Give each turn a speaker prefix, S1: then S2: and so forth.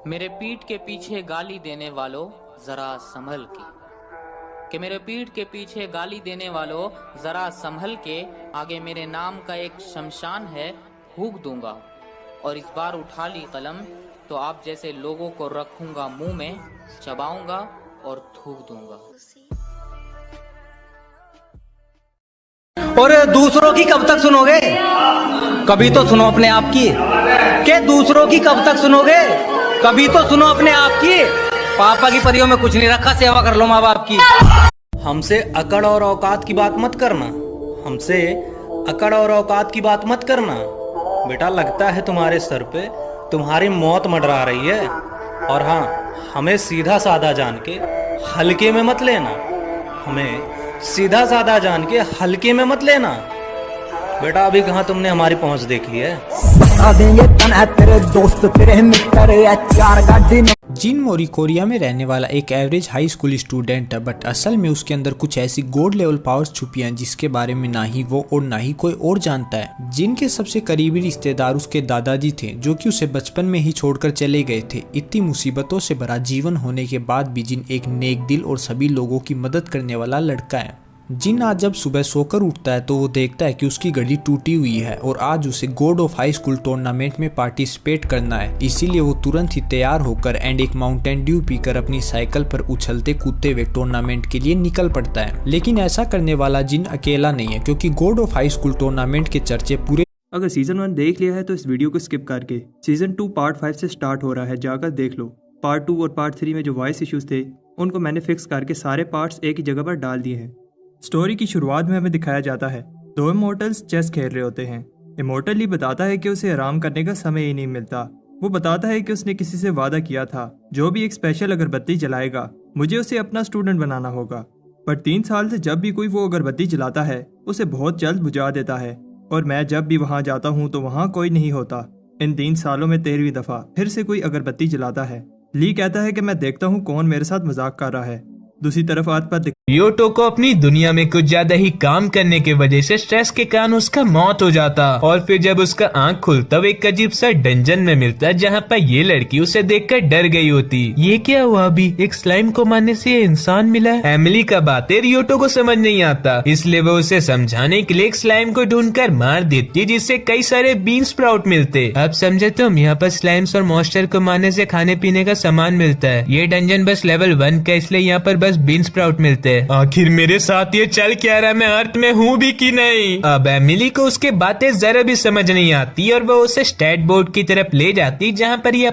S1: मेरे पीठ के पीछे गाली देने वालों जरा संभल के, कि मेरे पीठ के पीछे गाली देने वालों जरा संभल के, आगे मेरे नाम का एक शमशान है फूंक दूंगा। और इस बार उठा ली कलम तो आप जैसे लोगों को रखूंगा मुंह में, चबाऊंगा और थूक दूंगा।
S2: और दूसरों की कब तक सुनोगे? कभी तो सुनो अपने आप की। के दूसरों की कब तक सुनोगे? कभी तो सुनो अपने आप की। पापा की परियों में कुछ नहीं रखा, सेवा कर लो माँ बाप की।
S3: हमसे अकड़ और औकात की बात मत करना, हमसे अकड़ और औकात की बात मत करना। बेटा लगता है तुम्हारे सर पे तुम्हारी मौत मंडरा रही है। और हाँ, हमें सीधा साधा जान के हल्के में मत लेना, हमें सीधा साधा जान के हल्के में मत लेना। बेटा अभी कहाँ तुमने हमारी पहुंच देखी है।
S2: तेरे दोस्त तेरे मित्र
S4: जिन मोरी कोरिया में रहने वाला एक एवरेज हाई स्कूल स्टूडेंट है, बट असल में उसके अंदर कुछ ऐसी गॉड लेवल पावर्स छुपी हैं जिसके बारे में ना ही वो और ना ही कोई और जानता है। जिन के सबसे करीबी रिश्तेदार उसके दादाजी थे, जो कि उसे बचपन में ही छोड़कर चले गए थे। इतनी मुसीबतों से भरा जीवन होने के बाद भी जिन एक नेक दिल और सभी लोगों की मदद करने वाला लड़का है। जिन आज जब सुबह सोकर उठता है तो वो देखता है कि उसकी घड़ी टूटी हुई है और आज उसे God of high school tournament में पार्टिसिपेट करना है। इसीलिए वो तुरंत ही तैयार होकर एंड एक माउंटेन ड्यू पीकर अपनी साइकिल पर उछलते कूदते हुए टूर्नामेंट के लिए निकल पड़ता है। लेकिन ऐसा करने वाला जिन अकेला नहीं है, क्योंकि God of high school tournament के चर्चे पूरे।
S5: अगर सीजन 1 देख लिया है तो इस वीडियो को स्किप करके सीजन 2 पार्ट 5 से स्टार्ट हो रहा है, जाकर देख लो। पार्ट 2 और पार्ट 3 में जो वॉइस इश्यूज थे उनको मैंने फिक्स करके सारे पार्ट्स एक ही जगह पर डाल दिए हैं। स्टोरी की शुरुआत में हमें दिखाया जाता है दो इमोर्टल्स चेस खेल रहे होते हैं। इमोर्टल ही बताता है कि उसे आराम करने का समय ही नहीं मिलता। वो बताता है कि उसने किसी से वादा किया था, जो भी एक स्पेशल अगरबत्ती जलाएगा मुझे उसे अपना स्टूडेंट बनाना होगा। पर 3 साल से जब भी कोई वो अगरबत्ती जलाता है उसे बहुत जल्द बुझा देता है, और मैं जब भी वहाँ जाता हूँ तो वहाँ कोई नहीं होता। इन 3 सालों में 13वीं दफा फिर से कोई अगरबत्ती जलाता है। ली कहता है कि मैं देखता हूँ कौन मेरे साथ मजाक कर रहा है। दूसरी तरफ आज पर
S6: योटो को अपनी दुनिया में कुछ ज्यादा ही काम करने की वजह से स्ट्रेस के कारण उसका मौत हो जाता, और फिर जब उसका आंख खुलता वो एक अजीब सा डंजन में मिलता है जहाँ पर ये लड़की उसे देखकर डर गई होती। ये क्या हुआ अभी? एक स्लाइम को मारने से ये इंसान मिला है। एमिली का बातें योटो को समझ नहीं आता, इसलिए वो उसे समझाने के लिए एक स्लाइम को ढूंढकर मार देती, जिससे कई सारे बीन स्प्राउट मिलते। अब समझे तुम, यहाँ पर स्लाइम्स और मॉन्स्टर को मारने से खाने पीने का सामान मिलता है। ये डंजन बस लेवल 1 का, इसलिए यहाँ पर बस बीन स्प्राउट मिलते हैं। आखिर मेरे साथ ये चल क्या रहा है? मैं अर्थ में हूँ भी कि नहीं? अब एमिली को उसके बातें जरा भी समझ नहीं आती और वो उसे स्टेट बोर्ड की तरफ ले जाती, जहाँ पर ये